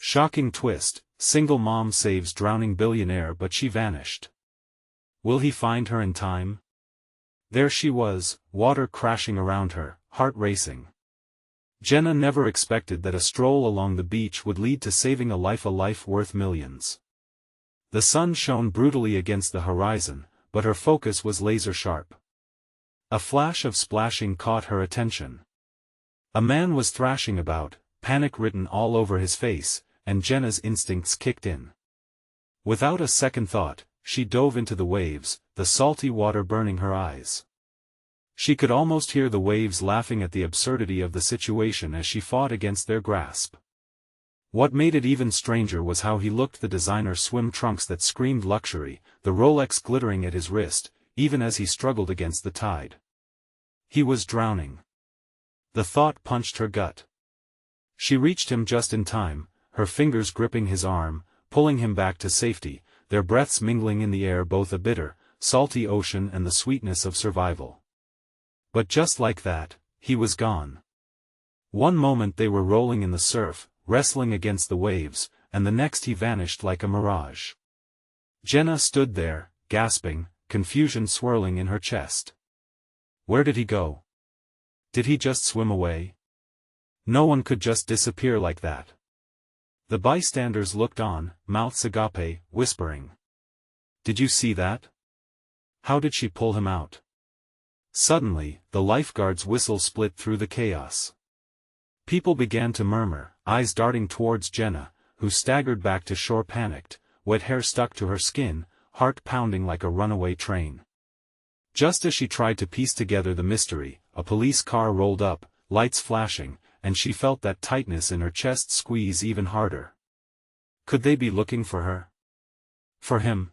Shocking twist, single mom saves drowning billionaire but she vanished. Will he find her in time? There she was, water crashing around her, heart racing. Jenna never expected that a stroll along the beach would lead to saving a life worth millions. The sun shone brutally against the horizon, but her focus was laser-sharp. A flash of splashing caught her attention. A man was thrashing about, panic written all over his face, and Jenna's instincts kicked in. Without a second thought, she dove into the waves, the salty water burning her eyes. She could almost hear the waves laughing at the absurdity of the situation as she fought against their grasp. What made it even stranger was how he looked, the designer swim trunks that screamed luxury, the Rolex glittering at his wrist, even as he struggled against the tide. He was drowning. The thought punched her gut. She reached him just in time, her fingers gripping his arm, pulling him back to safety, their breaths mingling in the air, both a bitter, salty ocean and the sweetness of survival. But just like that, he was gone. One moment they were rolling in the surf, wrestling against the waves, and the next he vanished like a mirage. Jenna stood there, gasping, confusion swirling in her chest. Where did he go? Did he just swim away? No one could just disappear like that. The bystanders looked on, mouths agape, whispering. Did you see that? How did she pull him out? Suddenly, the lifeguard's whistle split through the chaos. People began to murmur, eyes darting towards Jenna, who staggered back to shore panicked, wet hair stuck to her skin, heart pounding like a runaway train. Just as she tried to piece together the mystery, a police car rolled up, lights flashing, and she felt that tightness in her chest squeeze even harder. Could they be looking for her? For him?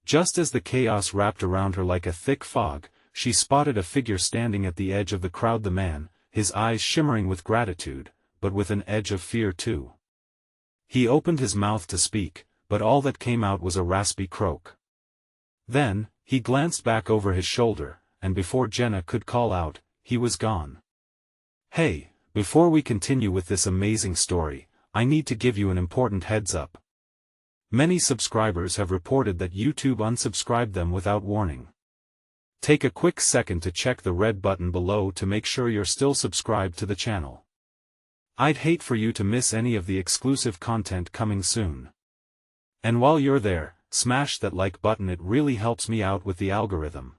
Just as the chaos wrapped around her like a thick fog, she spotted a figure standing at the edge of the crowd, the man, his eyes shimmering with gratitude, but with an edge of fear too. He opened his mouth to speak, but all that came out was a raspy croak. Then, he glanced back over his shoulder, and before Jenna could call out, he was gone. Hey, before we continue with this amazing story, I need to give you an important heads up. Many subscribers have reported that YouTube unsubscribed them without warning. Take a quick second to check the red button below to make sure you're still subscribed to the channel. I'd hate for you to miss any of the exclusive content coming soon. And while you're there, smash that like button, it really helps me out with the algorithm.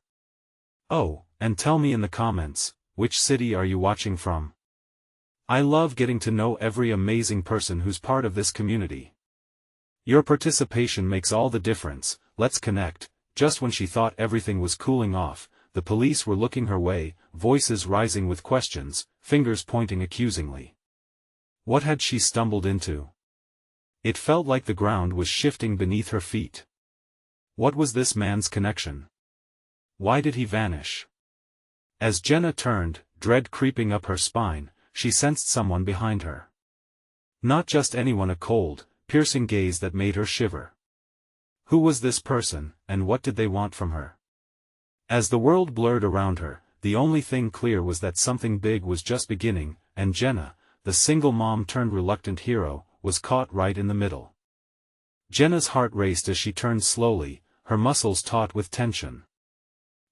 Oh, and tell me in the comments, which city are you watching from? I love getting to know every amazing person who's part of this community. Your participation makes all the difference. Let's connect. Just when she thought everything was cooling off, the police were looking her way, voices rising with questions, fingers pointing accusingly. What had she stumbled into? It felt like the ground was shifting beneath her feet. What was this man's connection? Why did he vanish? As Jenna turned, dread creeping up her spine, she sensed someone behind her. Not just anyone, a cold, piercing gaze that made her shiver. Who was this person, and what did they want from her? As the world blurred around her, the only thing clear was that something big was just beginning, and Jenna, the single mom turned reluctant hero, was caught right in the middle. Jenna's heart raced as she turned slowly, her muscles taut with tension.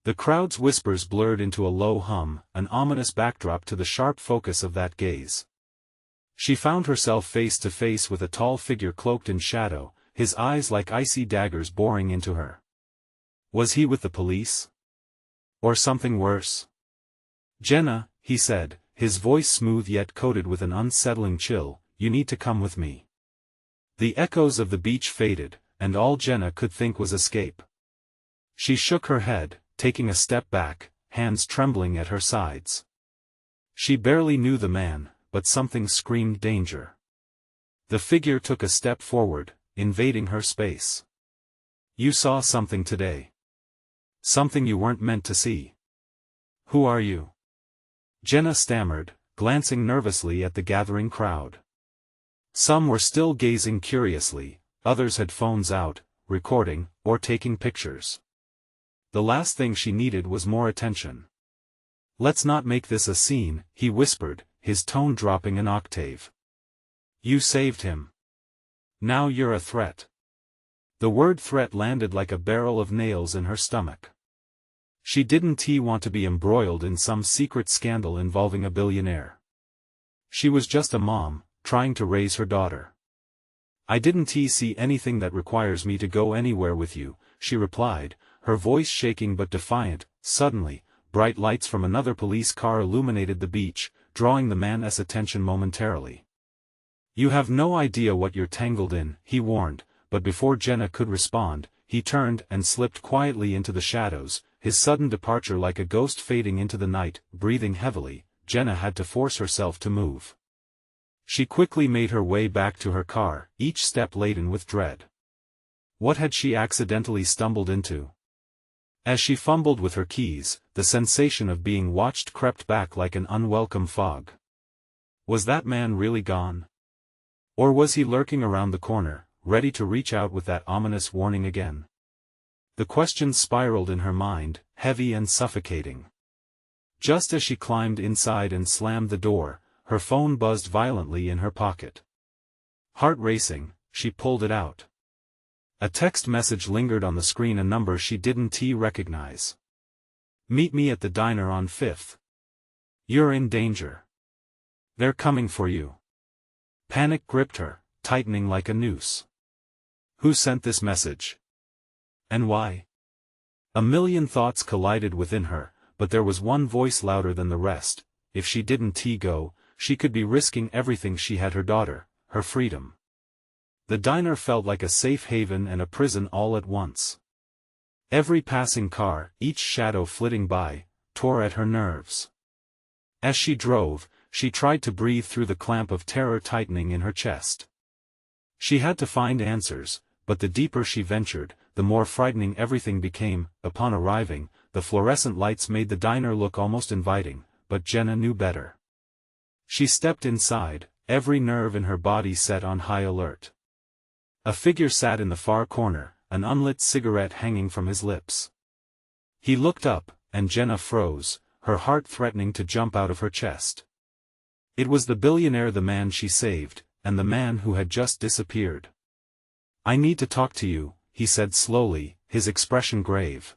The crowd's whispers blurred into a low hum, an ominous backdrop to the sharp focus of that gaze. She found herself face to face with a tall figure cloaked in shadow, his eyes like icy daggers boring into her. Was he with the police? Or something worse? Jenna, he said, his voice smooth yet coated with an unsettling chill, you need to come with me. The echoes of the beach faded, and all Jenna could think was escape. She shook her head, taking a step back, hands trembling at her sides. She barely knew the man, but something screamed danger. The figure took a step forward, invading her space. You saw something today. Something you weren't meant to see. Who are you? Jenna stammered, glancing nervously at the gathering crowd. Some were still gazing curiously, others had phones out, recording, or taking pictures. The last thing she needed was more attention. Let's not make this a scene, he whispered, his tone dropping an octave. You saved him. Now you're a threat. The word threat landed like a barrel of nails in her stomach. She didn't want to be embroiled in some secret scandal involving a billionaire. She was just a mom, trying to raise her daughter. I didn't see anything that requires me to go anywhere with you, she replied, her voice shaking but defiant. Suddenly, bright lights from another police car illuminated the beach, drawing the man's attention momentarily. You have no idea what you're tangled in, he warned, but before Jenna could respond, he turned and slipped quietly into the shadows, his sudden departure like a ghost fading into the night. Breathing heavily, Jenna had to force herself to move. She quickly made her way back to her car, each step laden with dread. What had she accidentally stumbled into? As she fumbled with her keys, the sensation of being watched crept back like an unwelcome fog. Was that man really gone? Or was he lurking around the corner, ready to reach out with that ominous warning again? The questions spiraled in her mind, heavy and suffocating. Just as she climbed inside and slammed the door, her phone buzzed violently in her pocket. Heart racing, she pulled it out. A text message lingered on the screen, a number she didn't recognize. Meet me at the diner on 5th. You're in danger. They're coming for you. Panic gripped her, tightening like a noose. Who sent this message? And why? A million thoughts collided within her, but there was one voice louder than the rest. If she didn't go, she could be risking everything. She had her daughter, her freedom. The diner felt like a safe haven and a prison all at once. Every passing car, each shadow flitting by, tore at her nerves. As she drove, she tried to breathe through the clamp of terror tightening in her chest. She had to find answers, but the deeper she ventured, the more frightening everything became. Upon arriving, the fluorescent lights made the diner look almost inviting, but Jenna knew better. She stepped inside, every nerve in her body set on high alert. A figure sat in the far corner, an unlit cigarette hanging from his lips. He looked up, and Jenna froze, her heart threatening to jump out of her chest. It was the billionaire, the man she saved, and the man who had just disappeared. I need to talk to you, he said slowly, his expression grave.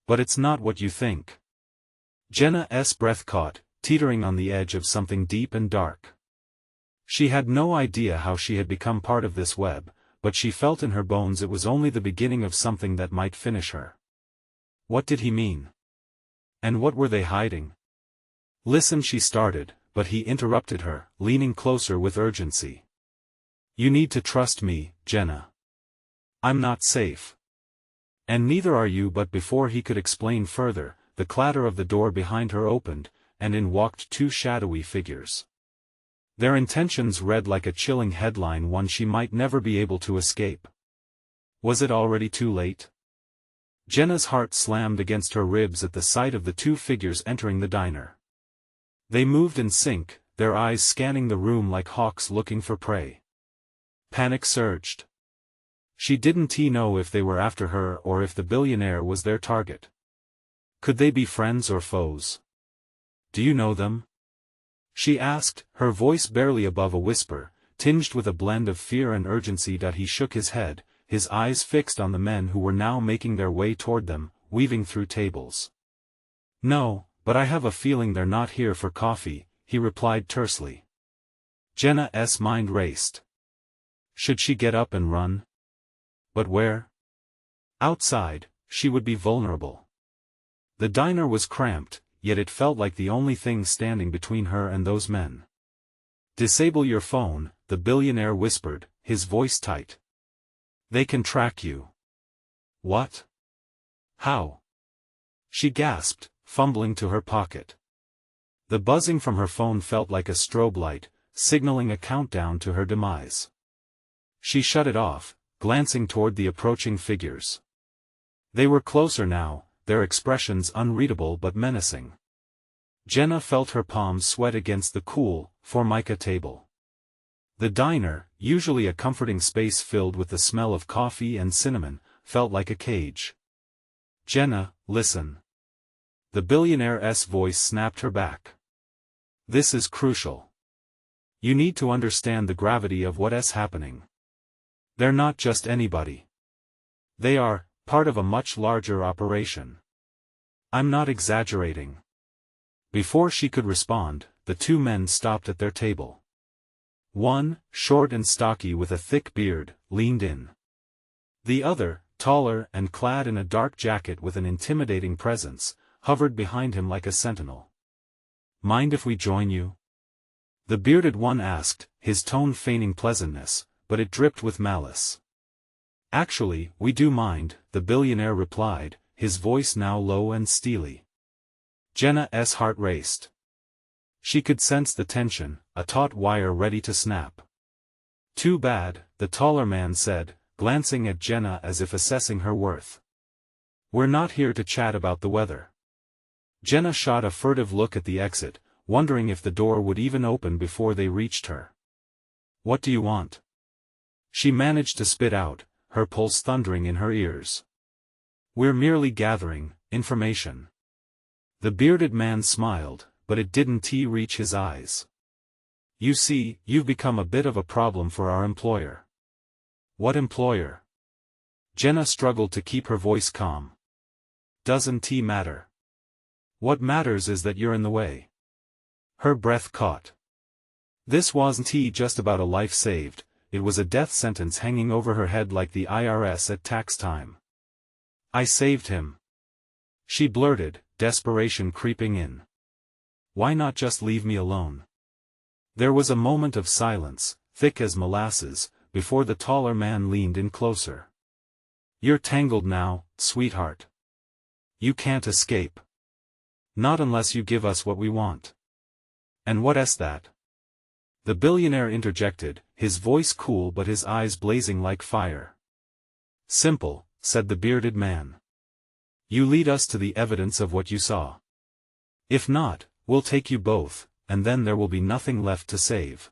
But it's not what you think. Jenna's breath caught, teetering on the edge of something deep and dark. She had no idea how she had become part of this web, but she felt in her bones it was only the beginning of something that might finish her. What did he mean? And what were they hiding? Listen, she started, but he interrupted her, leaning closer with urgency. You need to trust me, Jenna. I'm not safe. And neither are you. But before he could explain further, the clatter of the door behind her opened, and in walked two shadowy figures. Their intentions read like a chilling headline, one she might never be able to escape. Was it already too late? Jenna's heart slammed against her ribs at the sight of the two figures entering the diner. They moved in sync, their eyes scanning the room like hawks looking for prey. Panic surged. She didn't know if they were after her or if the billionaire was their target. Could they be friends or foes? Do you know them? She asked, her voice barely above a whisper, tinged with a blend of fear and urgency. He shook his head, his eyes fixed on the men who were now making their way toward them, weaving through tables. No, but I have a feeling they're not here for coffee, he replied tersely. Jenna's mind raced. Should she get up and run? But where? Outside, she would be vulnerable. The diner was cramped, yet it felt like the only thing standing between her and those men. Disable your phone, the billionaire whispered, his voice tight. They can track you. What? How? She gasped, fumbling to her pocket. The buzzing from her phone felt like a strobe light, signaling a countdown to her demise. She shut it off, glancing toward the approaching figures. They were closer now, their expressions unreadable but menacing. Jenna felt her palms sweat against the cool, formica table. The diner, usually a comforting space filled with the smell of coffee and cinnamon, felt like a cage. Jenna, listen. The billionaire's voice snapped her back. This is crucial. You need to understand the gravity of what's happening. They're not just anybody. They are part of a much larger operation. I'm not exaggerating. Before she could respond, the two men stopped at their table. One, short and stocky with a thick beard, leaned in. The other, taller and clad in a dark jacket with an intimidating presence, hovered behind him like a sentinel. Mind if we join you? The bearded one asked, his tone feigning pleasantness, but it dripped with malice. Actually, we do mind, the billionaire replied, his voice now low and steely. Jenna's heart raced. She could sense the tension, a taut wire ready to snap. Too bad, the taller man said, glancing at Jenna as if assessing her worth. We're not here to chat about the weather. Jenna shot a furtive look at the exit, wondering if the door would even open before they reached her. What do you want? She managed to spit out, her pulse thundering in her ears. We're merely gathering information. The bearded man smiled, but it didn't reach his eyes. You see, you've become a bit of a problem for our employer. What employer? Jenna struggled to keep her voice calm. Doesn't matter. What matters is that you're in the way. Her breath caught. This wasn't just about a life saved, it was a death sentence hanging over her head like the IRS at tax time. I saved him. She blurted, desperation creeping in. Why not just leave me alone? There was a moment of silence, thick as molasses, before the taller man leaned in closer. You're tangled now, sweetheart. You can't escape. Not unless you give us what we want. And what's that? The billionaire interjected, his voice cool but his eyes blazing like fire. Simple, said the bearded man. You lead us to the evidence of what you saw. If not, we'll take you both, and then there will be nothing left to save.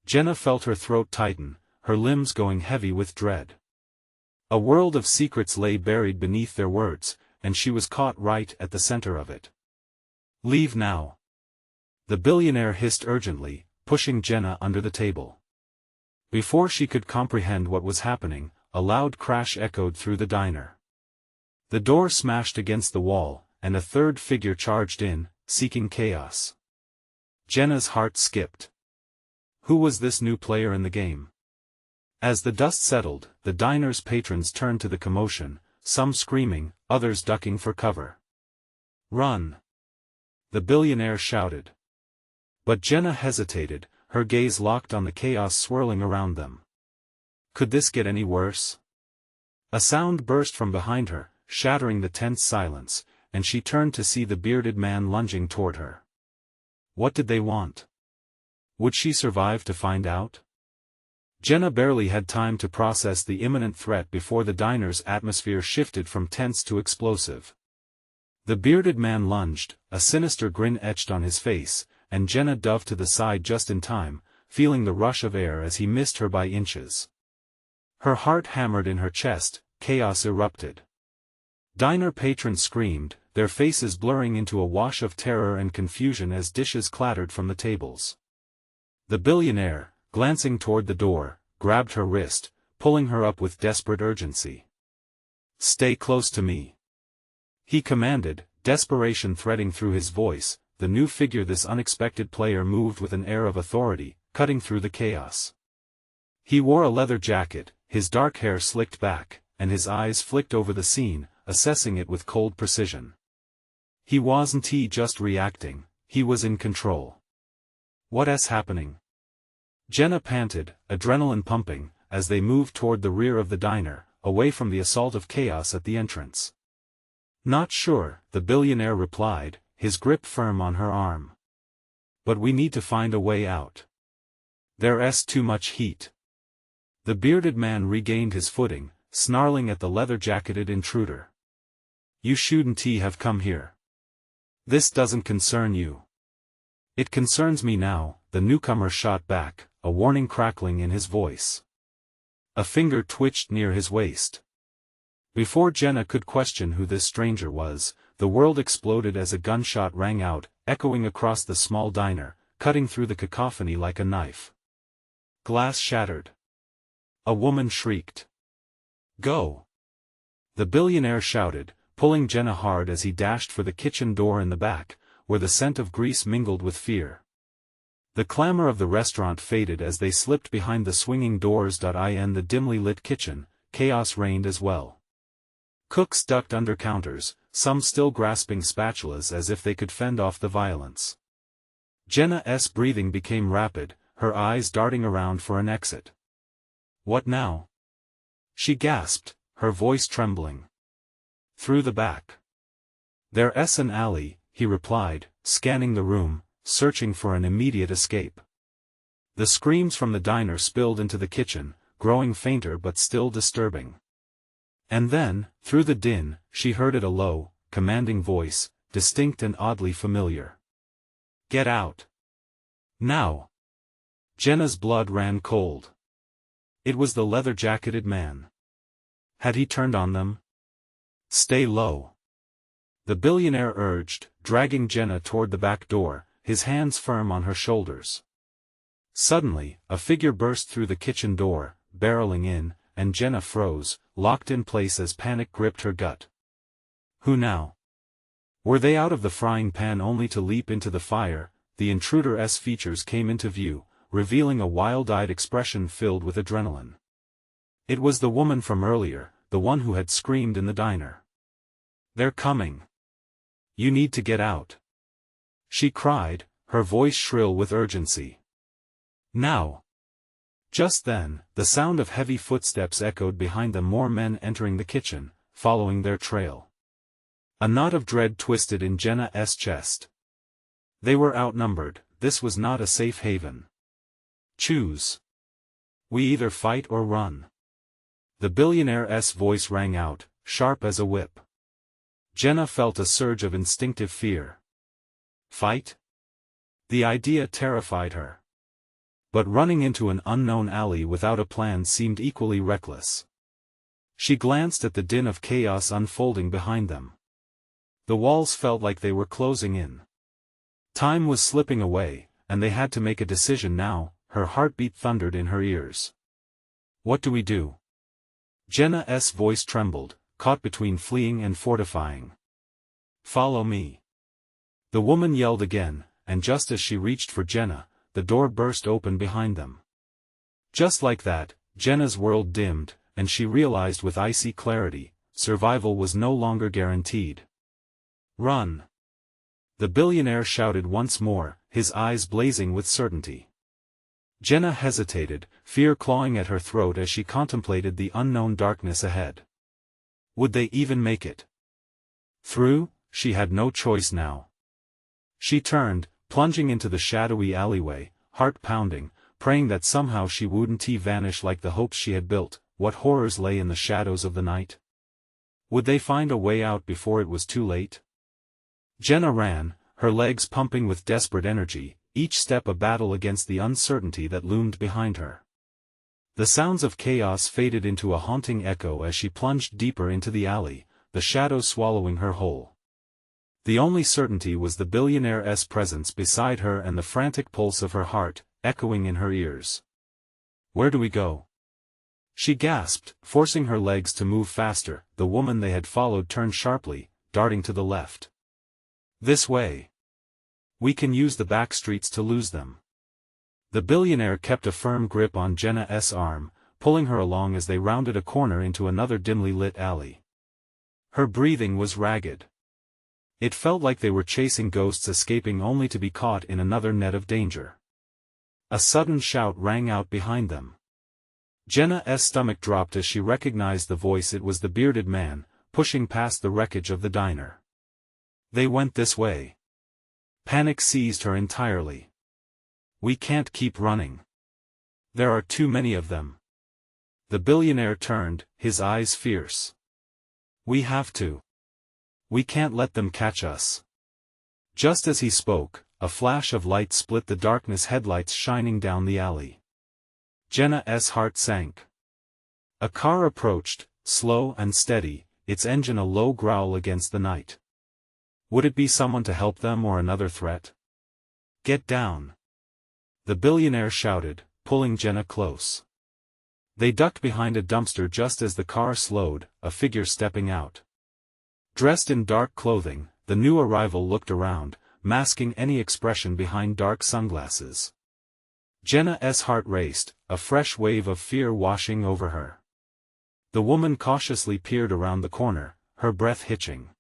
Jenna felt her throat tighten, her limbs going heavy with dread. A world of secrets lay buried beneath their words, and she was caught right at the center of it. Leave now. The billionaire hissed urgently, pushing Jenna under the table. Before she could comprehend what was happening, a loud crash echoed through the diner. The door smashed against the wall, and a third figure charged in, seeking chaos. Jenna's heart skipped. Who was this new player in the game? As the dust settled, the diner's patrons turned to the commotion, some screaming, others ducking for cover. Run! The billionaire shouted. But Jenna hesitated, her gaze locked on the chaos swirling around them. Could this get any worse? A sound burst from behind her, shattering the tense silence, and she turned to see the bearded man lunging toward her. What did they want? Would she survive to find out? Jenna barely had time to process the imminent threat before the diner's atmosphere shifted from tense to explosive. The bearded man lunged, a sinister grin etched on his face, and Jenna dove to the side just in time, feeling the rush of air as he missed her by inches. Her heart hammered in her chest, chaos erupted. Diner patrons screamed, their faces blurring into a wash of terror and confusion as dishes clattered from the tables. The billionaire, glancing toward the door, grabbed her wrist, pulling her up with desperate urgency. Stay close to me. He commanded, desperation threading through his voice. The new figure, this unexpected player, moved with an air of authority, cutting through the chaos. He wore a leather jacket, his dark hair slicked back, and his eyes flicked over the scene, assessing it with cold precision. He wasn't just reacting, he was in control. What's happening? Jenna panted, adrenaline pumping, as they moved toward the rear of the diner, away from the assault of chaos at the entrance. Not sure, the billionaire replied, his grip firm on her arm. But we need to find a way out. There's too much heat. The bearded man regained his footing, snarling at the leather-jacketed intruder. You shouldn't have come here. This doesn't concern you. It concerns me now, the newcomer shot back, a warning crackling in his voice. A finger twitched near his waist. Before Jenna could question who this stranger was, the world exploded as a gunshot rang out, echoing across the small diner, cutting through the cacophony like a knife. Glass shattered. A woman shrieked. Go! The billionaire shouted, pulling Jenna hard as he dashed for the kitchen door in the back, where the scent of grease mingled with fear. The clamor of the restaurant faded as they slipped behind the swinging doors. In the dimly lit kitchen, chaos reigned as well. Cooks ducked under counters, some still grasping spatulas as if they could fend off the violence. Jenna's breathing became rapid, her eyes darting around for an exit. What now? She gasped, her voice trembling. Through the back. There's an alley, he replied, scanning the room, searching for an immediate escape. The screams from the diner spilled into the kitchen, growing fainter but still disturbing. And then, through the din, she heard a low, commanding voice, distinct and oddly familiar. Get out! Now! Jenna's blood ran cold. It was the leather-jacketed man. Had he turned on them? Stay low. The billionaire urged, dragging Jenna toward the back door, his hands firm on her shoulders. Suddenly, a figure burst through the kitchen door, barreling in, and Jenna froze, locked in place as panic gripped her gut. Who now? Were they out of the frying pan only to leap into the fire? The intruder's features came into view, revealing a wild-eyed expression filled with adrenaline. It was the woman from earlier, the one who had screamed in the diner. They're coming. You need to get out. She cried, her voice shrill with urgency. Now! Just then, the sound of heavy footsteps echoed behind them, more men entering the kitchen, following their trail. A knot of dread twisted in Jenna's chest. They were outnumbered, this was not a safe haven. Choose. We either fight or run. The billionaire's voice rang out, sharp as a whip. Jenna felt a surge of instinctive fear. Fight? The idea terrified her. But running into an unknown alley without a plan seemed equally reckless. She glanced at the din of chaos unfolding behind them. The walls felt like they were closing in. Time was slipping away, and they had to make a decision now. Her heartbeat thundered in her ears. What do we do? Jenna's voice trembled, caught between fleeing and fortifying. Follow me. The woman yelled again, and just as she reached for Jenna, the door burst open behind them. Just like that, Jenna's world dimmed, and she realized with icy clarity, survival was no longer guaranteed. Run! The billionaire shouted once more, his eyes blazing with certainty. Jenna hesitated, fear clawing at her throat as she contemplated the unknown darkness ahead. Would they even make it through? She had no choice now. She turned, plunging into the shadowy alleyway, heart pounding, praying that somehow she wouldn't vanish like the hopes she had built. What horrors lay in the shadows of the night? Would they find a way out before it was too late? Jenna ran, her legs pumping with desperate energy, each step a battle against the uncertainty that loomed behind her. The sounds of chaos faded into a haunting echo as she plunged deeper into the alley, the shadows swallowing her whole. The only certainty was the billionaire's presence beside her and the frantic pulse of her heart, echoing in her ears. Where do we go? She gasped, forcing her legs to move faster. The woman they had followed turned sharply, darting to the left. This way. We can use the back streets to lose them. The billionaire kept a firm grip on Jenna's arm, pulling her along as they rounded a corner into another dimly lit alley. Her breathing was ragged. It felt like they were chasing ghosts escaping only to be caught in another net of danger. A sudden shout rang out behind them. Jenna's stomach dropped as she recognized the voice. It was the bearded man, pushing past the wreckage of the diner. They went this way. Panic seized her entirely. We can't keep running. There are too many of them. The billionaire turned, his eyes fierce. We have to. We can't let them catch us. Just as he spoke, a flash of light split the darkness, headlights shining down the alley. Jenna's heart sank. A car approached, slow and steady, its engine a low growl against the night. Would it be someone to help them or another threat? Get down! The billionaire shouted, pulling Jenna close. They ducked behind a dumpster just as the car slowed, a figure stepping out. Dressed in dark clothing, the new arrival looked around, masking any expression behind dark sunglasses. Jenna's heart raced, a fresh wave of fear washing over her. The woman cautiously peered around the corner, her breath hitching.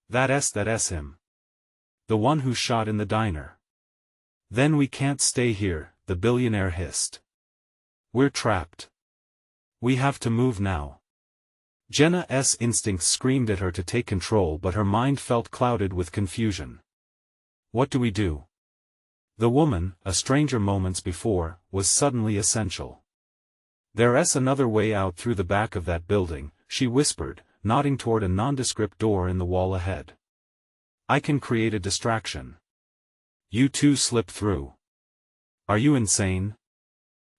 That's him. The one who shot in the diner. Then we can't stay here, the billionaire hissed. We're trapped. We have to move now. Jenna's instincts screamed at her to take control, but her mind felt clouded with confusion. What do we do? The woman, a stranger moments before, was suddenly essential. There's another way out through the back of that building, she whispered, nodding toward a nondescript door in the wall ahead. I can create a distraction. You two slip through. Are you insane?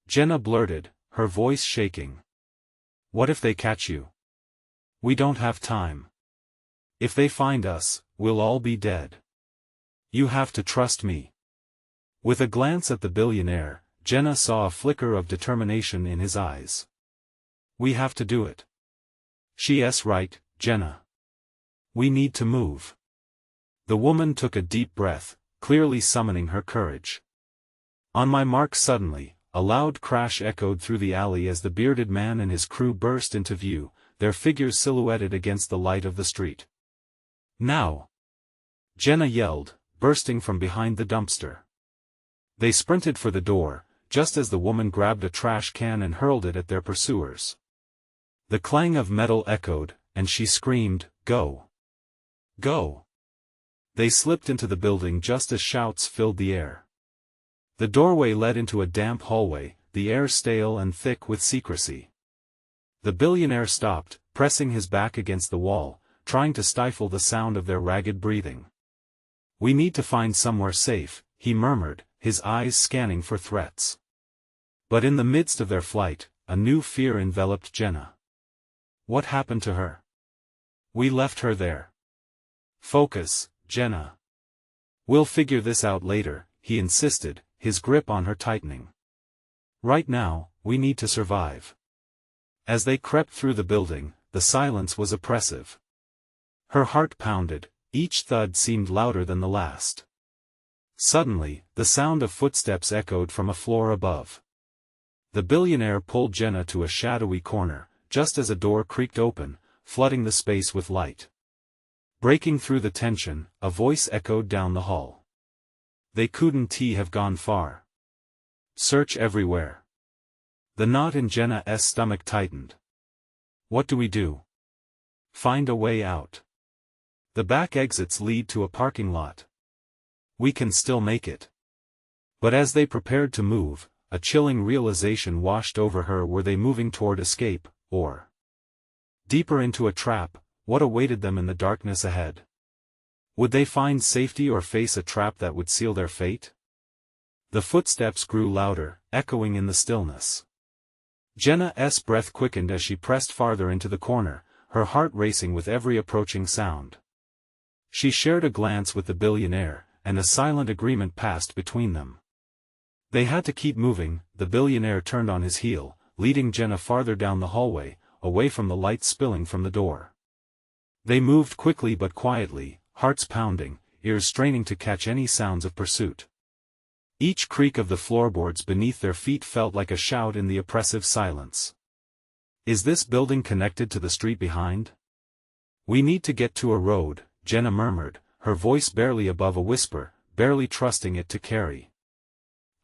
Jenna blurted, her voice shaking. What if they catch you? We don't have time. If they find us, we'll all be dead. You have to trust me. With a glance at the billionaire, Jenna saw a flicker of determination in his eyes. We have to do it. She's right, Jenna. We need to move. The woman took a deep breath, clearly summoning her courage. On my mark suddenly, a loud crash echoed through the alley as the bearded man and his crew burst into view, their figures silhouetted against the light of the street. Now! Jenna yelled, bursting from behind the dumpster. They sprinted for the door, just as the woman grabbed a trash can and hurled it at their pursuers. The clang of metal echoed, and she screamed, "Go! Go!" They slipped into the building just as shouts filled the air. The doorway led into a damp hallway, the air stale and thick with secrecy. The billionaire stopped, pressing his back against the wall, trying to stifle the sound of their ragged breathing. We need to find somewhere safe, he murmured, his eyes scanning for threats. But in the midst of their flight, a new fear enveloped Jenna. What happened to her? We left her there. Focus, Jenna. We'll figure this out later, he insisted, his grip on her tightening. Right now, we need to survive. As they crept through the building, the silence was oppressive. Her heart pounded, each thud seemed louder than the last. Suddenly, the sound of footsteps echoed from a floor above. The billionaire pulled Jenna to a shadowy corner, just as a door creaked open, flooding the space with light. Breaking through the tension, a voice echoed down the hall. They couldn't have gone far. Search everywhere. The knot in Jenna's stomach tightened. What do we do? Find a way out. The back exits lead to a parking lot. We can still make it. But as they prepared to move, a chilling realization washed over her. Were they moving toward escape, or deeper into a trap? What awaited them in the darkness ahead? Would they find safety or face a trap that would seal their fate? The footsteps grew louder, echoing in the stillness. Jenna's breath quickened as she pressed farther into the corner, her heart racing with every approaching sound. She shared a glance with the billionaire, and a silent agreement passed between them. They had to keep moving. The billionaire turned on his heel, leading Jenna farther down the hallway, away from the light spilling from the door. They moved quickly but quietly, hearts pounding, ears straining to catch any sounds of pursuit. Each creak of the floorboards beneath their feet felt like a shout in the oppressive silence. Is this building connected to the street behind? We need to get to a road, Jenna murmured, her voice barely above a whisper, barely trusting it to carry.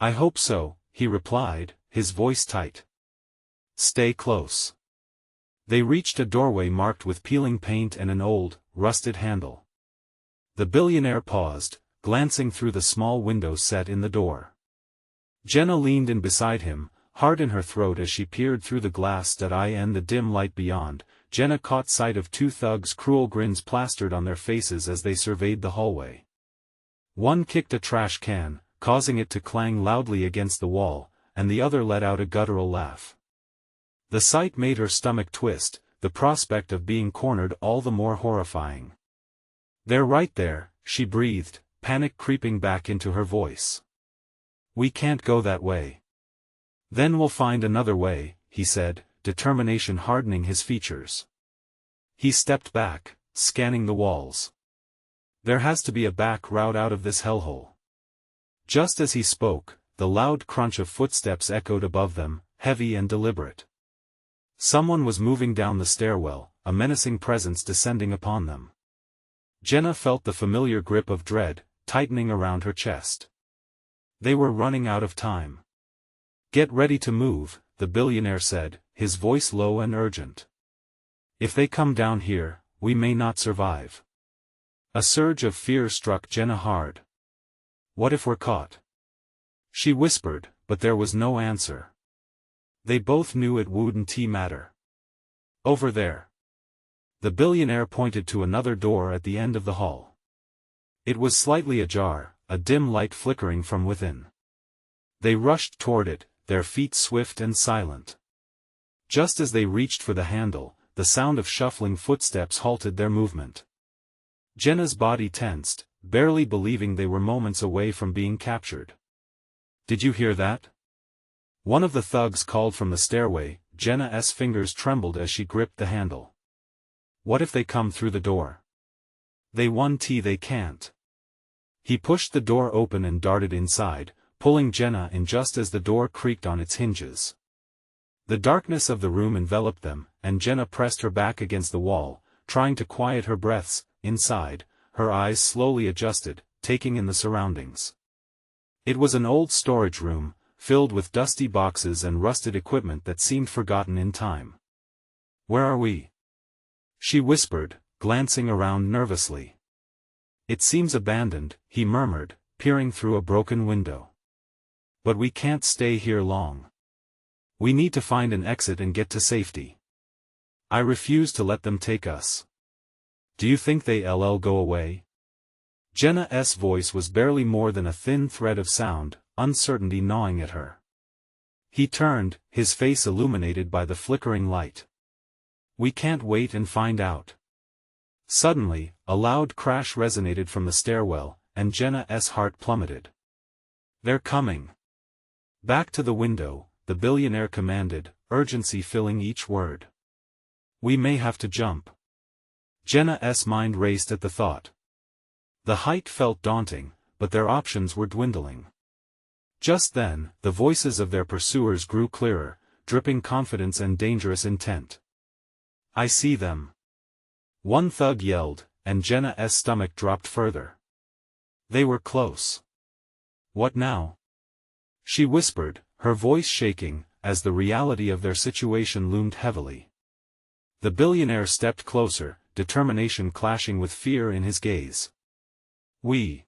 I hope so, he replied, his voice tight. Stay close. They reached a doorway marked with peeling paint and an old, rusted handle. The billionaire paused, glancing through the small window set in the door. Jenna leaned in beside him, heart in her throat as she peered through the glass in the dim light beyond. Jenna caught sight of two thugs, cruel grins plastered on their faces as they surveyed the hallway. One kicked a trash can, causing it to clang loudly against the wall, and the other let out a guttural laugh. The sight made her stomach twist, the prospect of being cornered all the more horrifying. They're right there, she breathed, panic creeping back into her voice. We can't go that way. Then we'll find another way, he said, determination hardening his features. He stepped back, scanning the walls. There has to be a back route out of this hellhole. Just as he spoke, the loud crunch of footsteps echoed above them, heavy and deliberate. Someone was moving down the stairwell, a menacing presence descending upon them. Jenna felt the familiar grip of dread, tightening around her chest. They were running out of time. "Get ready to move," the billionaire said, his voice low and urgent. "If they come down here, we may not survive." A surge of fear struck Jenna hard. "What if we're caught?" she whispered, but there was no answer. They both knew it wouldn't matter. "Over there." The billionaire pointed to another door at the end of the hall. It was slightly ajar, a dim light flickering from within. They rushed toward it, their feet swift and silent. Just as they reached for the handle, the sound of shuffling footsteps halted their movement. Jenna's body tensed, barely believing they were moments away from being captured. "Did you hear that?" One of the thugs called from the stairway. Jenna's fingers trembled as she gripped the handle. "What if they come through the door?" They can't." He pushed the door open and darted inside, pulling Jenna in just as the door creaked on its hinges. The darkness of the room enveloped them, and Jenna pressed her back against the wall, trying to quiet her breaths. Inside, her eyes slowly adjusted, taking in the surroundings. It was an old storage room, filled with dusty boxes and rusted equipment that seemed forgotten in time. "Where are we?" she whispered, glancing around nervously. "It seems abandoned," he murmured, peering through a broken window. "But we can't stay here long. We need to find an exit and get to safety. I refuse to let them take us." "Do you think they'll go away?" Jenna's voice was barely more than a thin thread of sound, uncertainty gnawing at her. He turned, his face illuminated by the flickering light. "We can't wait and find out." Suddenly, a loud crash resonated from the stairwell, and Jenna's heart plummeted. "They're coming." "Back to the window," the billionaire commanded, urgency filling each word. "We may have to jump." Jenna's mind raced at the thought. The height felt daunting, but their options were dwindling. Just then, the voices of their pursuers grew clearer, dripping confidence and dangerous intent. "I see them," one thug yelled, and Jenna's stomach dropped further. They were close. "What now?" she whispered, her voice shaking, as the reality of their situation loomed heavily. The billionaire stepped closer, determination clashing with fear in his gaze. "We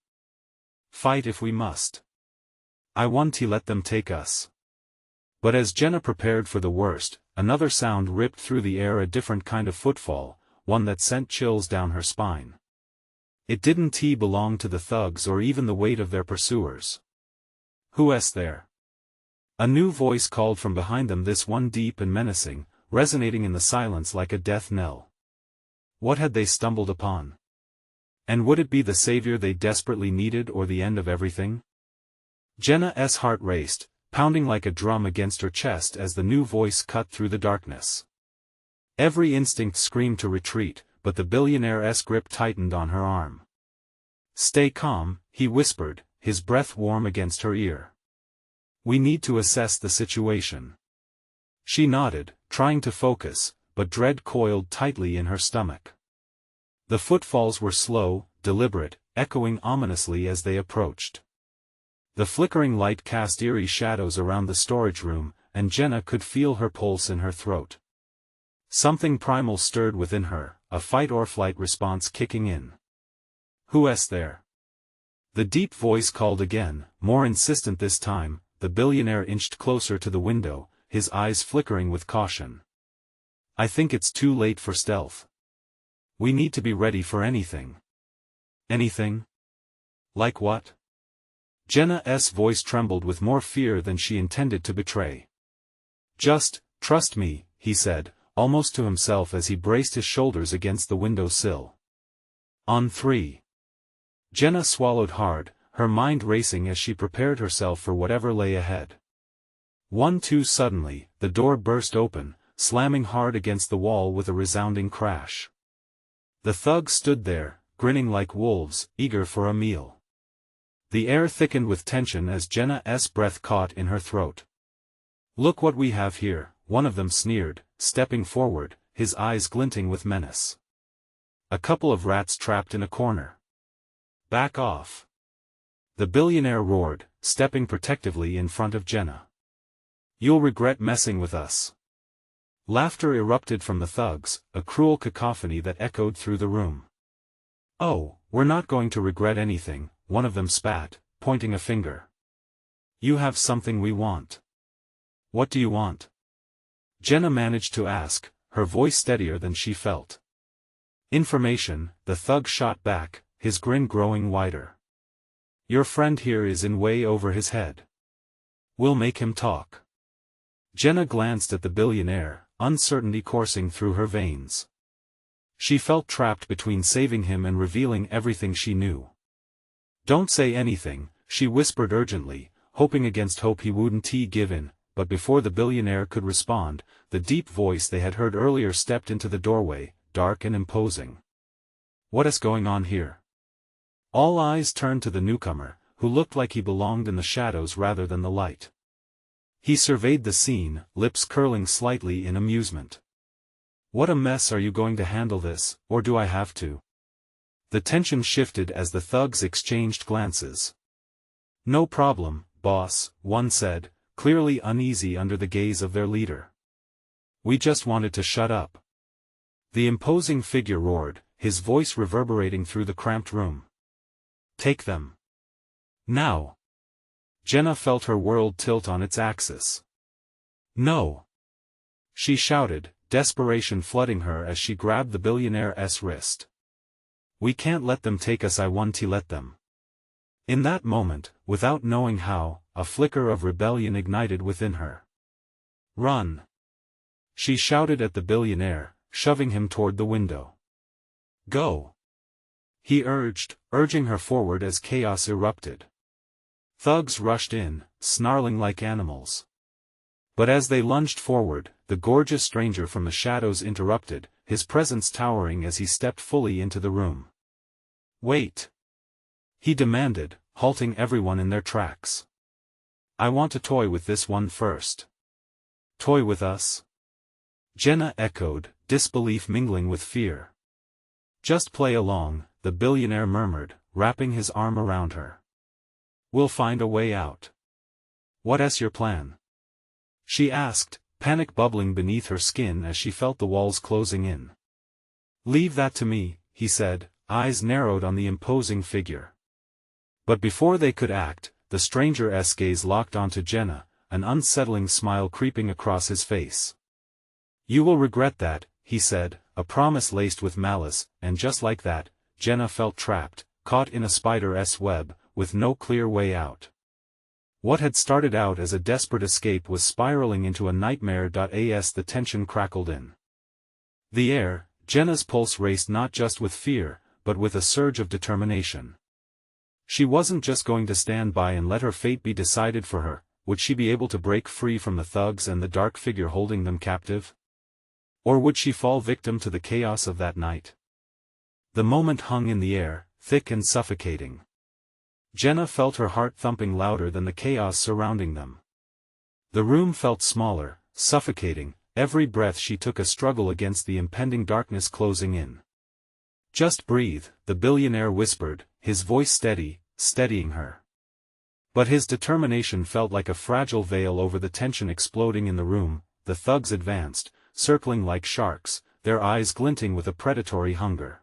fight if we must. I want to let them take us." But as Jenna prepared for the worst, another sound ripped through the air, a different kind of footfall, one that sent chills down her spine. It didn't belong to the thugs or even the weight of their pursuers. "Who's there?" A new voice called from behind them, this one deep and menacing, resonating in the silence like a death knell. What had they stumbled upon? And would it be the savior they desperately needed or the end of everything? Jenna's heart raced, pounding like a drum against her chest as the new voice cut through the darkness. Every instinct screamed to retreat, but the billionaire's grip tightened on her arm. "Stay calm," he whispered, his breath warm against her ear. "We need to assess the situation." She nodded, trying to focus, but dread coiled tightly in her stomach. The footfalls were slow, deliberate, echoing ominously as they approached. The flickering light cast eerie shadows around the storage room, and Jenna could feel her pulse in her throat. Something primal stirred within her, a fight-or-flight response kicking in. "Who's there?" The deep voice called again, more insistent this time. The billionaire inched closer to the window, his eyes flickering with caution. "I think it's too late for stealth. We need to be ready for anything." "Anything? Like what?" Jenna's voice trembled with more fear than she intended to betray. "Just trust me," he said, almost to himself as he braced his shoulders against the window sill. "On three." Jenna swallowed hard, her mind racing as she prepared herself for whatever lay ahead. 1-2 Suddenly, the door burst open, slamming hard against the wall with a resounding crash. The thugs stood there, grinning like wolves, eager for a meal. The air thickened with tension as Jenna's breath caught in her throat. "Look what we have here," one of them sneered, stepping forward, his eyes glinting with menace. "A couple of rats trapped in a corner. Back off." The billionaire roared, stepping protectively in front of Jenna. "You'll regret messing with us." Laughter erupted from the thugs, a cruel cacophony that echoed through the room. "Oh, we're not going to regret anything," one of them spat, pointing a finger. "You have something we want." "What do you want?" Jenna managed to ask, her voice steadier than she felt. "Information," the thug shot back, his grin growing wider. "Your friend here is in way over his head. We'll make him talk." Jenna glanced at the billionaire, uncertainty coursing through her veins. She felt trapped between saving him and revealing everything she knew. "Don't say anything," she whispered urgently, hoping against hope he wouldn't give in, but before the billionaire could respond, the deep voice they had heard earlier stepped into the doorway, dark and imposing. "What is going on here?" All eyes turned to the newcomer, who looked like he belonged in the shadows rather than the light. He surveyed the scene, lips curling slightly in amusement. "What a mess. Are you going to handle this, or do I have to?" The tension shifted as the thugs exchanged glances. "No problem, boss," one said, clearly uneasy under the gaze of their leader. "We just wanted to shut up." The imposing figure roared, his voice reverberating through the cramped room. "Take them. Now." Jenna felt her world tilt on its axis. "No!" she shouted, desperation flooding her as she grabbed the billionaire's wrist. "We can't let them take us. I want to let them." In that moment, without knowing how, a flicker of rebellion ignited within her. "Run!" she shouted at the billionaire, shoving him toward the window. "Go!" he urged, urging her forward as chaos erupted. Thugs rushed in, snarling like animals. But as they lunged forward, the gorgeous stranger from the shadows interrupted, his presence towering as he stepped fully into the room. "Wait!" he demanded, halting everyone in their tracks. "I want to toy with this one first." "Toy with us?" Jenna echoed, disbelief mingling with fear. "Just play along," the billionaire murmured, wrapping his arm around her. "We'll find a way out." "What's your plan?" she asked, panic bubbling beneath her skin as she felt the walls closing in. "Leave that to me," he said, eyes narrowed on the imposing figure. But before they could act, the stranger's gaze locked onto Jenna, an unsettling smile creeping across his face. "You will regret that," he said, a promise laced with malice, and just like that, Jenna felt trapped, caught in a spider's web, with no clear way out. What had started out as a desperate escape was spiraling into a nightmare. As the tension crackled in the air, Jenna's pulse raced not just with fear, but with a surge of determination. She wasn't just going to stand by and let her fate be decided for her. Would she be able to break free from the thugs and the dark figure holding them captive? Or would she fall victim to the chaos of that night? The moment hung in the air, thick and suffocating. Jenna felt her heart thumping louder than the chaos surrounding them. The room felt smaller, suffocating, every breath she took a struggle against the impending darkness closing in. "Just breathe," the billionaire whispered, his voice steady, steadying her. But his determination felt like a fragile veil over the tension exploding in the room. The thugs advanced, circling like sharks, their eyes glinting with a predatory hunger.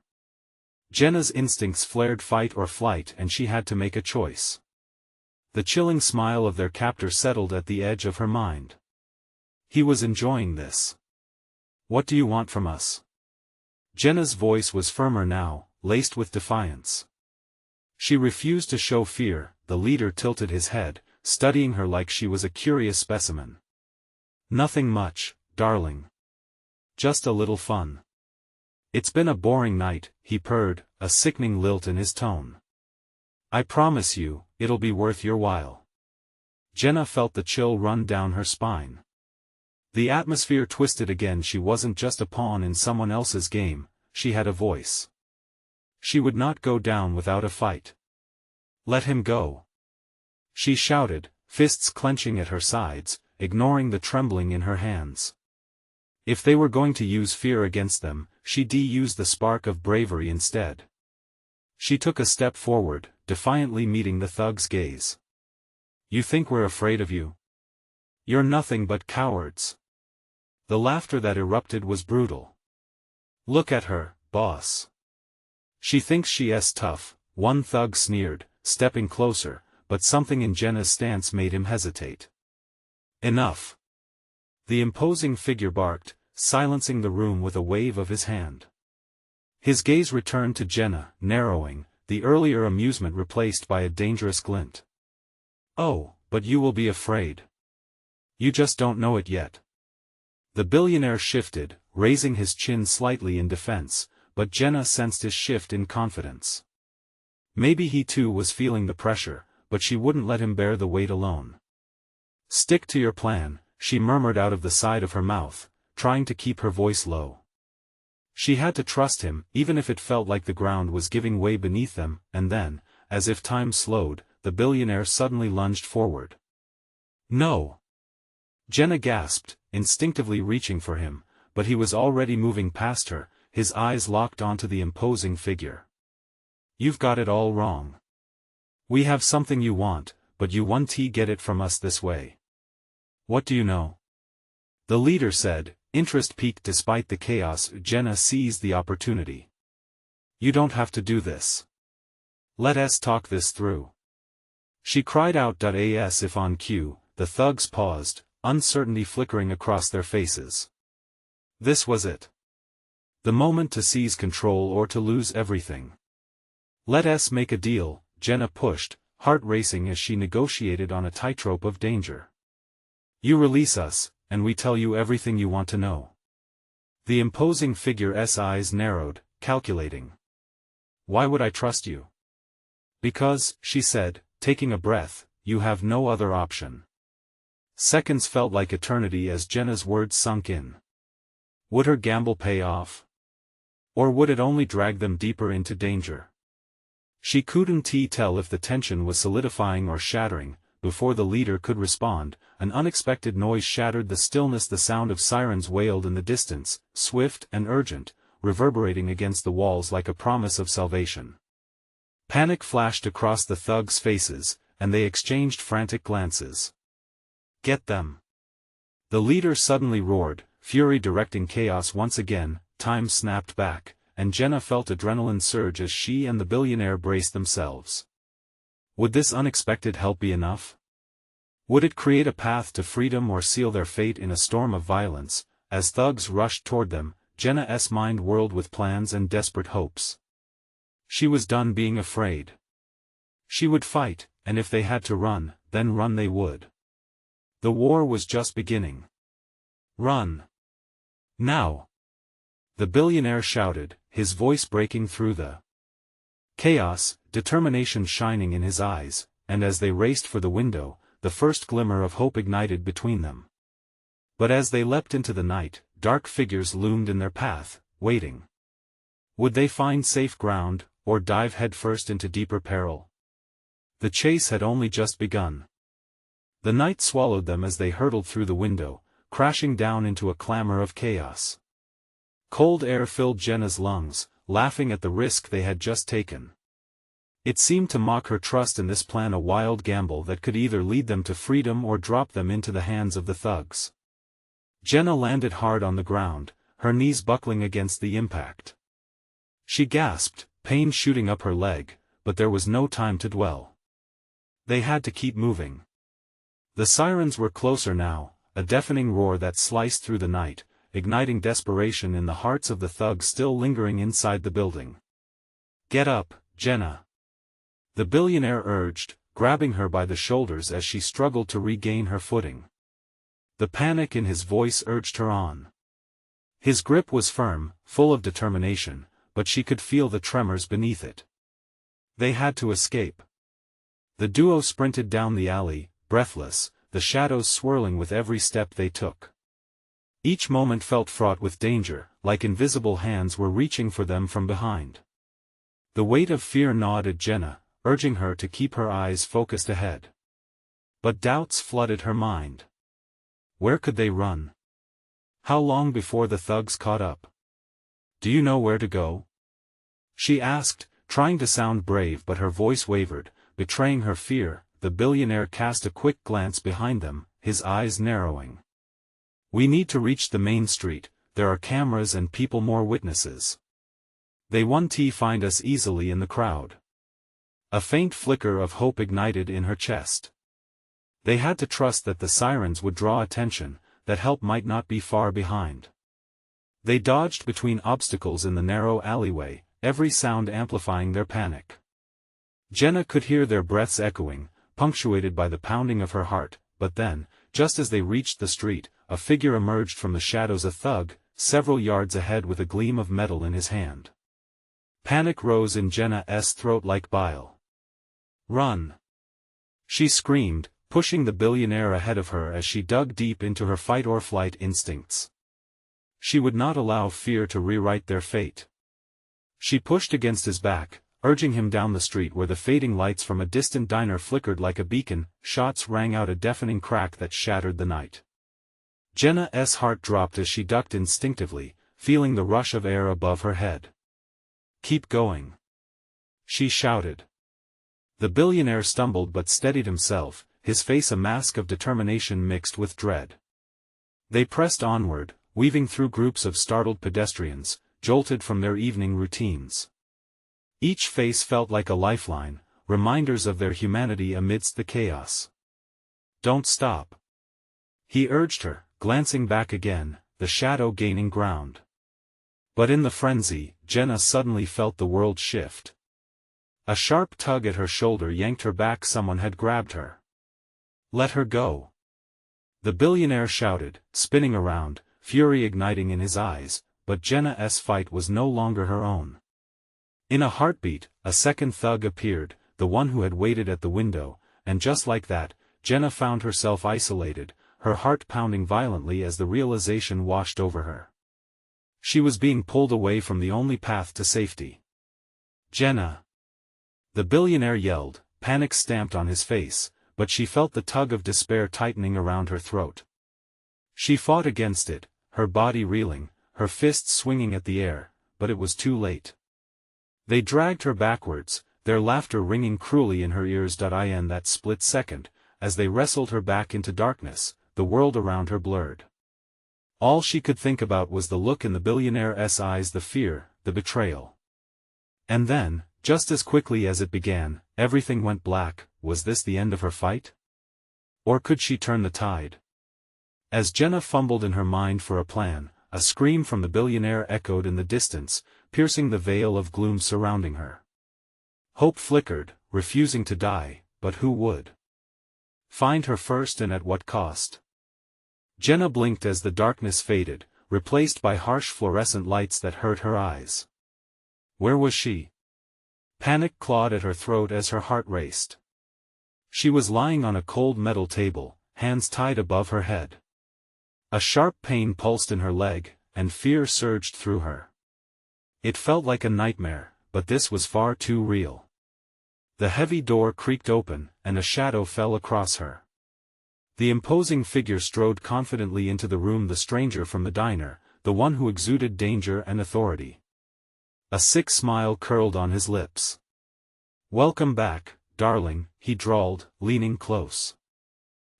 Jenna's instincts flared fight or flight, and she had to make a choice. The chilling smile of their captor settled at the edge of her mind. He was enjoying this. "What do you want from us?" Jenna's voice was firmer now, laced with defiance. She refused to show fear. The leader tilted his head, studying her like she was a curious specimen. "Nothing much, darling. Just a little fun." "It's been a boring night," he purred, a sickening lilt in his tone. "I promise you, it'll be worth your while." Jenna felt the chill run down her spine. The atmosphere twisted again. She wasn't just a pawn in someone else's game, she had a voice. She would not go down without a fight. Let him go. She shouted, fists clenching at her sides, ignoring the trembling in her hands. If they were going to use fear against them, she'd use the spark of bravery instead. She took a step forward, defiantly meeting the thug's gaze. You think we're afraid of you? You're nothing but cowards. The laughter that erupted was brutal. Look at her, boss. She thinks she's tough, one thug sneered, stepping closer, but something in Jenna's stance made him hesitate. Enough. The imposing figure barked, silencing the room with a wave of his hand. His gaze returned to Jenna, narrowing, the earlier amusement replaced by a dangerous glint. Oh, but you will be afraid. You just don't know it yet. The billionaire shifted, raising his chin slightly in defense, but Jenna sensed his shift in confidence. Maybe he too was feeling the pressure, but she wouldn't let him bear the weight alone. Stick to your plan, she murmured out of the side of her mouth, trying to keep her voice low. She had to trust him, even if it felt like the ground was giving way beneath them, and then, as if time slowed, the billionaire suddenly lunged forward. No! Jenna gasped, instinctively reaching for him, but he was already moving past her, his eyes locked onto the imposing figure. You've got it all wrong. We have something you want, but you won't get it from us this way. What do you know? The leader said, interest peaked despite the chaos. Jenna seized the opportunity. You don't have to do this. Let us talk this through. She cried out. As if on cue, the thugs paused, uncertainty flickering across their faces. This was it. The moment to seize control or to lose everything. Let us make a deal, Jenna pushed, heart racing as she negotiated on a tightrope of danger. You release us, and we tell you everything you want to know. The imposing figure's eyes narrowed, calculating. Why would I trust you? Because, she said, taking a breath, you have no other option. Seconds felt like eternity as Jenna's words sunk in. Would her gamble pay off? Or would it only drag them deeper into danger? She couldn't tell if the tension was solidifying or shattering. Before the leader could respond, an unexpected noise shattered the stillness. The sound of sirens wailed in the distance, swift and urgent, reverberating against the walls like a promise of salvation. Panic flashed across the thugs' faces, and they exchanged frantic glances. Get them! The leader suddenly roared, fury directing chaos once again. Time snapped back, and Jenna felt adrenaline surge as she and the billionaire braced themselves. Would this unexpected help be enough? Would it create a path to freedom or seal their fate in a storm of violence? As thugs rushed toward them, Jenna's mind whirled with plans and desperate hopes. She was done being afraid. She would fight, and if they had to run, then run they would. The war was just beginning. Run! Now! The billionaire shouted, his voice breaking through the chaos, determination shining in his eyes, and as they raced for the window, the first glimmer of hope ignited between them. But as they leapt into the night, dark figures loomed in their path, waiting. Would they find safe ground, or dive headfirst into deeper peril? The chase had only just begun. The night swallowed them as they hurtled through the window, crashing down into a clamor of chaos. Cold air filled Jenna's lungs, laughing at the risk they had just taken. It seemed to mock her trust in this plan, a wild gamble that could either lead them to freedom or drop them into the hands of the thugs. Jenna landed hard on the ground, her knees buckling against the impact. She gasped, pain shooting up her leg, but there was no time to dwell. They had to keep moving. The sirens were closer now, a deafening roar that sliced through the night, igniting desperation in the hearts of the thugs still lingering inside the building. Get up, Jenna! The billionaire urged, grabbing her by the shoulders as she struggled to regain her footing. The panic in his voice urged her on. His grip was firm, full of determination, but she could feel the tremors beneath it. They had to escape. The duo sprinted down the alley, breathless, the shadows swirling with every step they took. Each moment felt fraught with danger, like invisible hands were reaching for them from behind. The weight of fear gnawed at Jenna, urging her to keep her eyes focused ahead. But doubts flooded her mind. Where could they run? How long before the thugs caught up? "Do you know where to go?" she asked, trying to sound brave, but her voice wavered, betraying her fear. The billionaire cast a quick glance behind them, his eyes narrowing. "We need to reach the main street, there are cameras and people, more witnesses. They won't find us easily in the crowd." A faint flicker of hope ignited in her chest. They had to trust that the sirens would draw attention, that help might not be far behind. They dodged between obstacles in the narrow alleyway, every sound amplifying their panic. Jenna could hear their breaths echoing, punctuated by the pounding of her heart, but then, just as they reached the street, a figure emerged from the shadows, a thug, several yards ahead with a gleam of metal in his hand. Panic rose in Jenna's throat like bile. "Run!" she screamed, pushing the billionaire ahead of her as she dug deep into her fight-or-flight instincts. She would not allow fear to rewrite their fate. She pushed against his back, urging him down the street where the fading lights from a distant diner flickered like a beacon. Shots rang out, a deafening crack that shattered the night. Jenna's heart dropped as she ducked instinctively, feeling the rush of air above her head. "Keep going!" she shouted. The billionaire stumbled but steadied himself, his face a mask of determination mixed with dread. They pressed onward, weaving through groups of startled pedestrians, jolted from their evening routines. Each face felt like a lifeline, reminders of their humanity amidst the chaos. "Don't stop," he urged her, glancing back again, the shadow gaining ground. But in the frenzy, Jenna suddenly felt the world shift. A sharp tug at her shoulder yanked her back. Someone had grabbed her. "Let her go!" the billionaire shouted, spinning around, fury igniting in his eyes, but Jenna's fight was no longer her own. In a heartbeat, a second thug appeared, the one who had waited at the window, and just like that, Jenna found herself isolated, her heart pounding violently as the realization washed over her. She was being pulled away from the only path to safety. "Jenna!" the billionaire yelled, panic stamped on his face, but she felt the tug of despair tightening around her throat. She fought against it, her body reeling, her fists swinging at the air, but it was too late. They dragged her backwards, their laughter ringing cruelly in her ears. In that split second, as they wrestled her back into darkness, the world around her blurred. All she could think about was the look in the billionaire's eyes, the fear, the betrayal. And then, just as quickly as it began, everything went black. Was this the end of her fight? Or could she turn the tide? As Jenna fumbled in her mind for a plan, a scream from the billionaire echoed in the distance, piercing the veil of gloom surrounding her. Hope flickered, refusing to die, but who would? Find her first, and at what cost? Jenna blinked as the darkness faded, replaced by harsh fluorescent lights that hurt her eyes. Where was she? Panic clawed at her throat as her heart raced. She was lying on a cold metal table, hands tied above her head. A sharp pain pulsed in her leg, and fear surged through her. It felt like a nightmare, but this was far too real. The heavy door creaked open, and a shadow fell across her. The imposing figure strode confidently into the room, the stranger from the diner, the one who exuded danger and authority. A sick smile curled on his lips. "Welcome back, darling," he drawled, leaning close.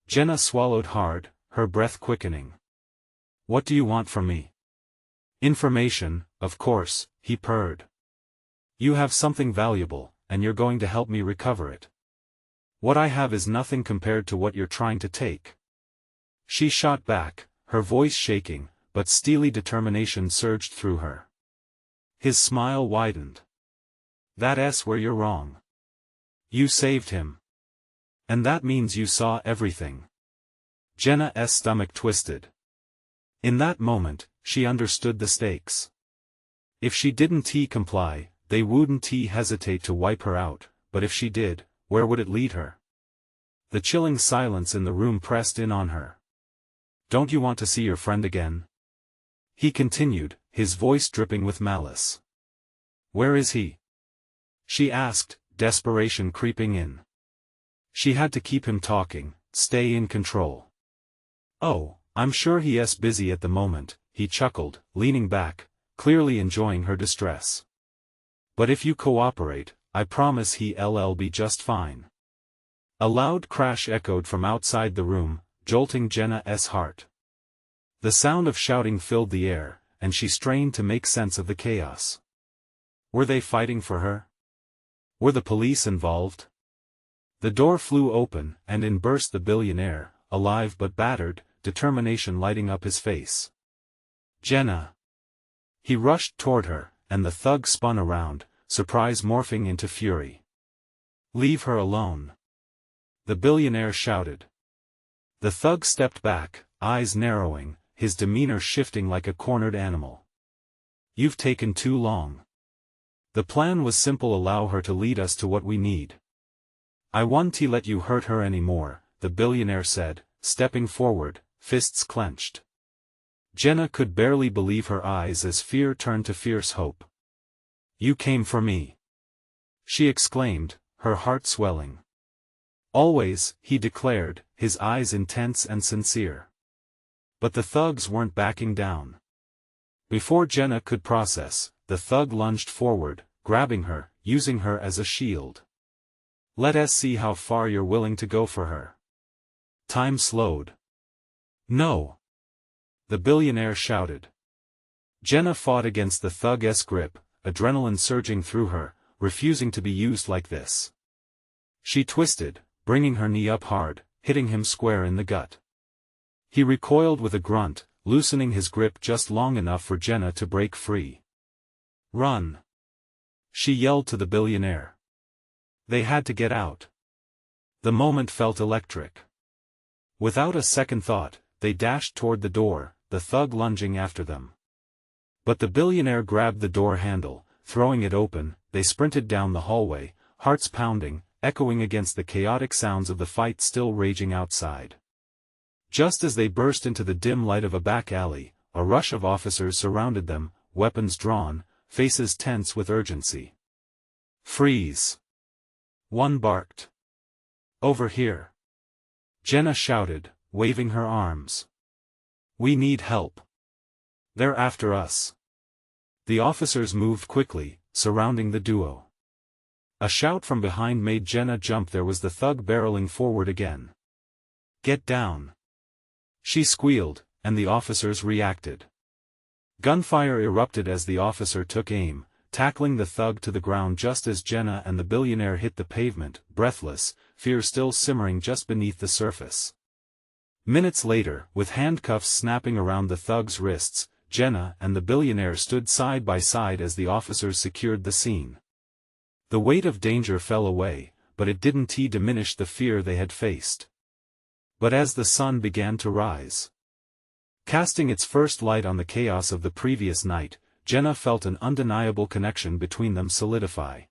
Jenna swallowed hard, her breath quickening. "What do you want from me?" "Information, of course," he purred. "You have something valuable, and you're going to help me recover it. What I have is nothing compared to what you're trying to take." She shot back, her voice shaking, but steely determination surged through her. His smile widened. "That's where you're wrong. You saved him. And that means you saw everything." Jenna's stomach twisted. In that moment, she understood the stakes. If she didn't comply, they wouldn't hesitate to wipe her out, but if she did, where would it lead her? The chilling silence in the room pressed in on her. "Don't you want to see your friend again?" he continued, his voice dripping with malice. "Where is he?" she asked, desperation creeping in. She had to keep him talking, stay in control. "Oh, I'm sure he's busy at the moment," he chuckled, leaning back, clearly enjoying her distress. "But if you cooperate, I promise he'll be just fine." A loud crash echoed from outside the room, jolting Jenna's heart. The sound of shouting filled the air, and she strained to make sense of the chaos. Were they fighting for her? Were the police involved? The door flew open, and in burst the billionaire, alive but battered, determination lighting up his face. "Jenna!" He rushed toward her, and the thug spun around, surprise morphing into fury. "Leave her alone!" the billionaire shouted. The thug stepped back, eyes narrowing, his demeanor shifting like a cornered animal. "You've taken too long. The plan was simple: allow her to lead us to what we need." "I won't let you hurt her anymore," the billionaire said, stepping forward, fists clenched. Jenna could barely believe her eyes as fear turned to fierce hope. "You came for me!" she exclaimed, her heart swelling. "Always," he declared, his eyes intense and sincere. But the thugs weren't backing down. Before Jenna could process, the thug lunged forward, grabbing her, using her as a shield. "Let us see how far you're willing to go for her." Time slowed. "No!" the billionaire shouted. Jenna fought against the thug's grip, adrenaline surging through her, refusing to be used like this. She twisted, bringing her knee up hard, hitting him square in the gut. He recoiled with a grunt, loosening his grip just long enough for Jenna to break free. "Run!" she yelled to the billionaire. They had to get out. The moment felt electric. Without a second thought, they dashed toward the door, the thug lunging after them. But the billionaire grabbed the door handle, throwing it open. They sprinted down the hallway, hearts pounding, echoing against the chaotic sounds of the fight still raging outside. Just as they burst into the dim light of a back alley, a rush of officers surrounded them, weapons drawn, faces tense with urgency. "Freeze!" one barked. "Over here!" Jenna shouted, waving her arms. "We need help. They're after us." The officers moved quickly, surrounding the duo. A shout from behind made Jenna jump. There was the thug barreling forward again. "Get down!" she squealed, and the officers reacted. Gunfire erupted as the officer took aim, tackling the thug to the ground just as Jenna and the billionaire hit the pavement, breathless, fear still simmering just beneath the surface. Minutes later, with handcuffs snapping around the thug's wrists, Jenna and the billionaire stood side by side as the officers secured the scene. The weight of danger fell away, but it didn't diminish the fear they had faced. But as the sun began to rise, casting its first light on the chaos of the previous night, Jenna felt an undeniable connection between them solidify.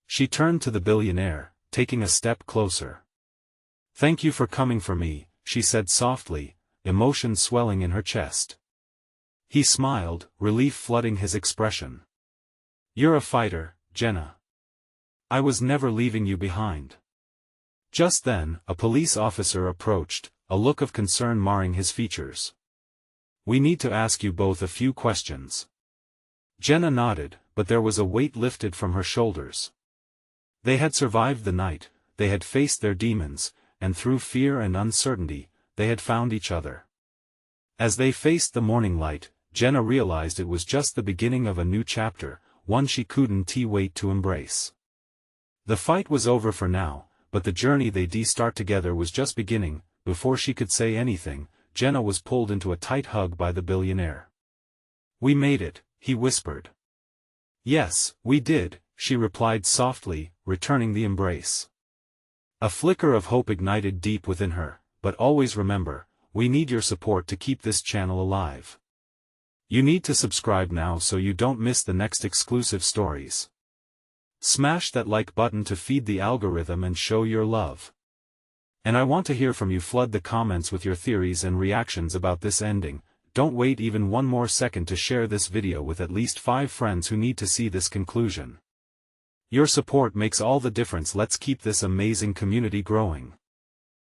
She turned to the billionaire, taking a step closer. "Thank you for coming for me," she said softly, emotion swelling in her chest. He smiled, relief flooding his expression. "You're a fighter, Jenna. I was never leaving you behind." Just then, a police officer approached, a look of concern marring his features. "We need to ask you both a few questions." Jenna nodded, but there was a weight lifted from her shoulders. They had survived the night, they had faced their demons, and through fear and uncertainty, they had found each other. As they faced the morning light, Jenna realized it was just the beginning of a new chapter, one she couldn't wait to embrace. The fight was over for now, but the journey they'd start together was just beginning. Before she could say anything, Jenna was pulled into a tight hug by the billionaire. "We made it," he whispered. "Yes, we did," she replied softly, returning the embrace. A flicker of hope ignited deep within her, but always remember, we need your support to keep this channel alive. You need to subscribe now so you don't miss the next exclusive stories. Smash that like button to feed the algorithm and show your love. And I want to hear from you. Flood the comments with your theories and reactions about this ending. Don't wait even one more second to share this video with at least 5 friends who need to see this conclusion. Your support makes all the difference. Let's keep this amazing community growing.